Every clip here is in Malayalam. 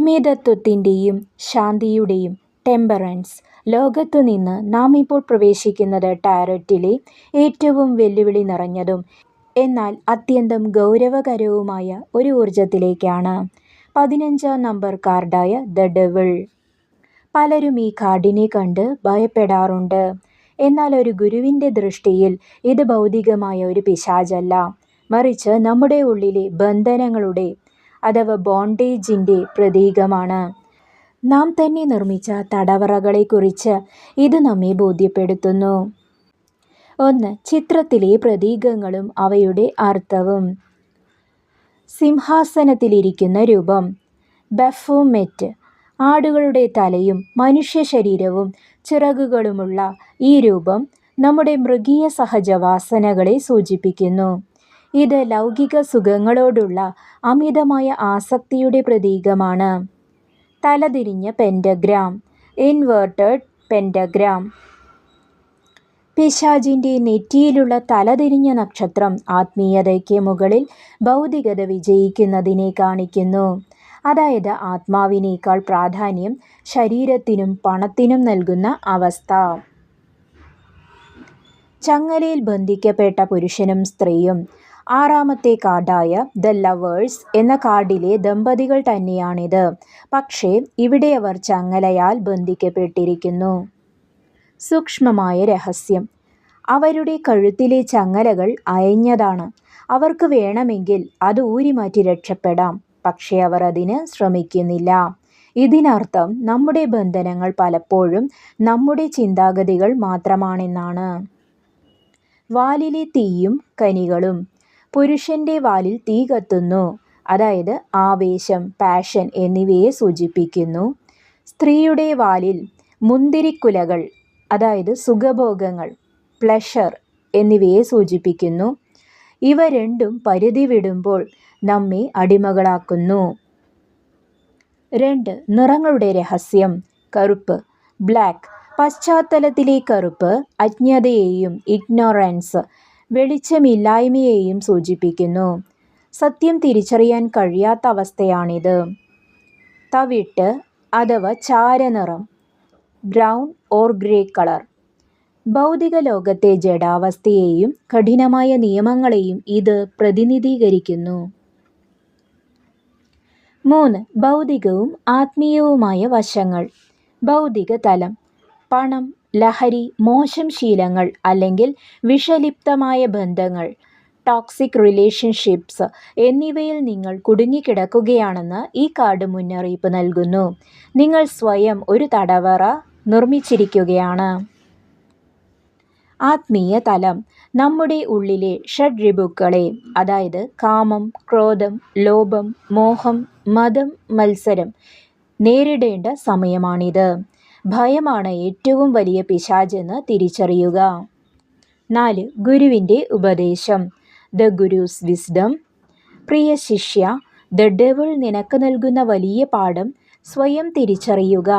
മിതത്വത്തിൻ്റെയും ശാന്തിയുടെയും ടെമ്പറൻസ് ലോകത്തു നിന്ന് നാം ഇപ്പോൾ പ്രവേശിക്കുന്നത് ടാരോറ്റിലെ ഏറ്റവും വെല്ലുവിളി നിറഞ്ഞതും എന്നാൽ അത്യന്തം ഗൗരവകരവുമായ ഒരു ഊർജത്തിലേക്കാണ്. 15-ാം നമ്പർ കാർഡായ ദ ഡെവിൾ. പലരും ഈ കാർഡിനെ കണ്ട് ഭയപ്പെടാറുണ്ട്. എന്നാൽ ഒരു ഗുരുവിൻ്റെ ദൃഷ്ടിയിൽ ഇത് ഭൗതികമായ ഒരു പിശാചല്ല, മറിച്ച് നമ്മുടെ ഉള്ളിലെ ബന്ധനങ്ങളുടെ അഥവാ ബോണ്ടേജിൻ്റെ പ്രതീകമാണ്. നാം തന്നെ നിർമ്മിച്ച തടവറകളെക്കുറിച്ച് ഇത് നമ്മെ ബോധ്യപ്പെടുത്തുന്നു. 1. ചിത്രത്തിലെ പ്രതീകങ്ങളും അവയുടെ അർത്ഥവും. സിംഹാസനത്തിലിരിക്കുന്ന രൂപം ബഫോമെറ്റ്. ആടുകളുടെ തലയും മനുഷ്യ ശരീരവും ചിറകുകളുമുള്ള ഈ രൂപം നമ്മുടെ മൃഗീയ സഹജവാസനകളെ സൂചിപ്പിക്കുന്നു. ഇത് ലൗകിക സുഖങ്ങളോടുള്ള അമിതമായ ആസക്തിയുടെ പ്രതീകമാണ്. തലതിരിഞ്ഞ പെൻഡഗ്രാം, ഇൻവേർട്ടഡ് പെൻഡഗ്രാം. പിശാചിൻ്റെ നെറ്റിയിലുള്ള തലതിരിഞ്ഞ നക്ഷത്രം ആത്മീയതയ്ക്ക് മുകളിൽ ഭൗതികത വിജയിക്കുന്നതിനെ കാണിക്കുന്നു. അതായത് ആത്മാവിനേക്കാൾ പ്രാധാന്യം ശരീരത്തിനും പണത്തിനും നൽകുന്ന അവസ്ഥ. ചങ്ങലയിൽ ബന്ധിക്കപ്പെട്ട പുരുഷനും സ്ത്രീയും. 6-ാമത്തെ കാർഡായ ദ ലവേഴ്സ് എന്ന കാർഡിലെ ദമ്പതികൾ തന്നെയാണിത്. പക്ഷേ ഇവിടെ അവർ ചങ്ങലയാൽ ബന്ധിക്കപ്പെട്ടിരിക്കുന്നു. സൂക്ഷ്മമായ രഹസ്യം. അവരുടെ കഴുത്തിലെ ചങ്ങലകൾ അയഞ്ഞതാണ്. അവർക്ക് വേണമെങ്കിൽ അത് ഊരിമാറ്റി രക്ഷപ്പെടാം, പക്ഷേ അവർ അതിന് ശ്രമിക്കുന്നില്ല. ഇതിനർത്ഥം നമ്മുടെ ബന്ധനങ്ങൾ പലപ്പോഴും നമ്മുടെ ചിന്താഗതികൾ മാത്രമാണെന്നാണ്. വാലിലെ തീയും കനികളും. പുരുഷൻ്റെ വാലിൽ തീ കത്തുന്നു, അതായത് ആവേശം, പാഷൻ എന്നിവയെ സൂചിപ്പിക്കുന്നു. സ്ത്രീയുടെ വാലിൽ മുന്തിരിക്കുലകൾ, അതായത് സുഖഭോഗങ്ങൾ, പ്ലഷർ എന്നിവയെ സൂചിപ്പിക്കുന്നു. ഇവ രണ്ടും പരിധി വിടുമ്പോൾ നമ്മെ അടിമകളാക്കുന്നു. 2. നിറങ്ങളുടെ രഹസ്യം. കറുപ്പ് ബ്ലാക്ക്. പശ്ചാത്തലത്തിലെ കറുപ്പ് അജ്ഞതയെയും ഇഗ്നോറൻസ്, വെളിച്ചമില്ലായ്മയെയും സൂചിപ്പിക്കുന്നു. സത്യം തിരിച്ചറിയാൻ കഴിയാത്ത അവസ്ഥയാണിത്. തവിട്ട് അഥവാ ചാരനിറം ബ്രൗൺ ഓർ ഗ്രേ കളർ. ഭൗതിക ലോകത്തെ ജഡാവസ്ഥയെയും കഠിനമായ നിയമങ്ങളെയും ഇത് പ്രതിനിധീകരിക്കുന്നു. 3. ഭൗതികവും ആത്മീയവുമായ വശങ്ങൾ. ഭൗതിക തലം. പണം, ലഹരി, മോശം ശീലങ്ങൾ അല്ലെങ്കിൽ വിഷലിപ്തമായ ബന്ധങ്ങൾ, ടോക്സിക് റിലേഷൻഷിപ്സ് എന്നിവയിൽ നിങ്ങൾ കുടുങ്ങിക്കിടക്കുകയാണെന്ന് ഈ കാർഡ് മുന്നറിയിപ്പ് നൽകുന്നു. നിങ്ങൾ സ്വയം ഒരു തടവറ നിർമ്മിച്ചിരിക്കുകയാണ്. ആത്മീയ തലം. നമ്മുടെ ഉള്ളിലെ ഷഡ്രിപുക്കളെ, അതായത് കാമം, ക്രോധം, ലോഭം, മോഹം, മതം, മത്സരം നേരിടേണ്ട സമയമാണിത്. ഭയമാണ് ഏറ്റവും വലിയ പിശാചെന്ന് തിരിച്ചറിയുക. 4. ഗുരുവിൻ്റെ ഉപദേശം. The Gurez wisdom. പ്രിയ ശിഷ്യ, ദ ഡെവിൾ നിനക്ക് നൽകുന്ന വലിയ പാഠം സ്വയം തിരിച്ചറിയുക,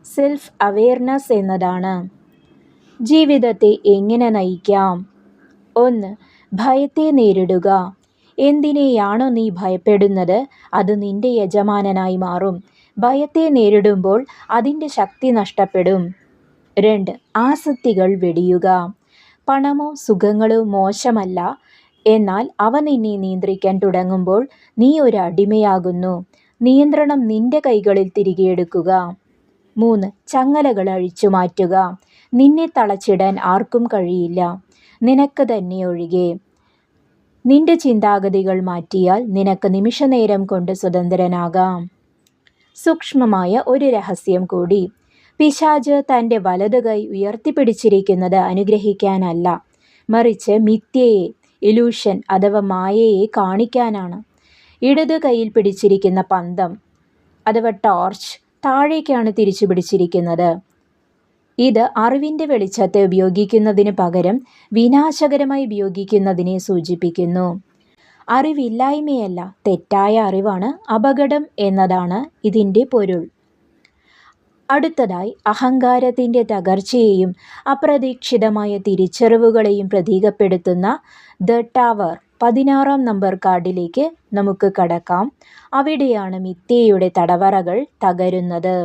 സെൽഫ് അവെയർനെസ് എന്നതാണ്. ജീവിതത്തെ എങ്ങനെ നയിക്കാം? 1. ഭയത്തെ നേരിടുക. എന്തിനെയാണോ നീ ഭയപ്പെടുന്നത് അത് നിന്റെ യജമാനനായി മാറും. ഭയത്തെ നേരിടുമ്പോൾ അതിൻ്റെ ശക്തി നഷ്ടപ്പെടും. 2. ആസക്തികൾ വെടിയുക. പണമോ സുഖങ്ങളോ മോശമല്ല, എന്നാൽ അവ നിന്നെ നിയന്ത്രിക്കാൻ തുടങ്ങുമ്പോൾ നീ ഒരു അടിമയാകുന്നു. നിയന്ത്രണം നിന്റെ കൈകളിൽ തിരികെ എടുക്കുക. 3. ചങ്ങലകൾ അഴിച്ചു മാറ്റുക. നിന്നെ തളച്ചിടാൻ ആർക്കും കഴിയില്ല, നിനക്ക് തന്നെ ഒഴികെ. നിന്റെ ചിന്താഗതികൾ മാറ്റിയാൽ നിനക്ക് നിമിഷനേരം കൊണ്ട് സ്വതന്ത്രനാകാം. സൂക്ഷ്മമായ ഒരു രഹസ്യം കൂടി. പിശാച് തൻ്റെ വലത് കൈ ഉയർത്തിപ്പിടിച്ചിരിക്കുന്നത് അനുഗ്രഹിക്കാനല്ല, മറിച്ച് മിഥ്യയെ, ഇലൂഷൻ അഥവാ മായയെ കാണിക്കാനാണ്. ഇടത് കൈയിൽ പിടിച്ചിരിക്കുന്ന പന്തം അഥവാ ടോർച്ച് താഴേക്കാണ് തിരിച്ചു പിടിച്ചിരിക്കുന്നത്. ഇത് അറിവിൻ്റെ വെളിച്ചത്തെ ഉപയോഗിക്കുന്നതിന് പകരം വിനാശകരമായി ഉപയോഗിക്കുന്നതിനെ സൂചിപ്പിക്കുന്നു. അറിവില്ലായ്മയല്ല, തെറ്റായ അറിവാണ് അപകടം എന്നതാണ് ഇതിൻ്റെ പൊരുൾ. അടുത്തതായി അഹങ്കാരത്തിൻ്റെ തകർച്ചയെയും അപ്രതീക്ഷിതമായ തിരിച്ചറിവുകളെയും പ്രതീകപ്പെടുത്തുന്ന ദ ടവർ 16-ാം നമ്പർ കാർഡിലേക്ക് നമുക്ക് കടക്കാം. അവിടെയാണ് മിഥ്യയുടെ തടവറകൾ തകരുന്നത്.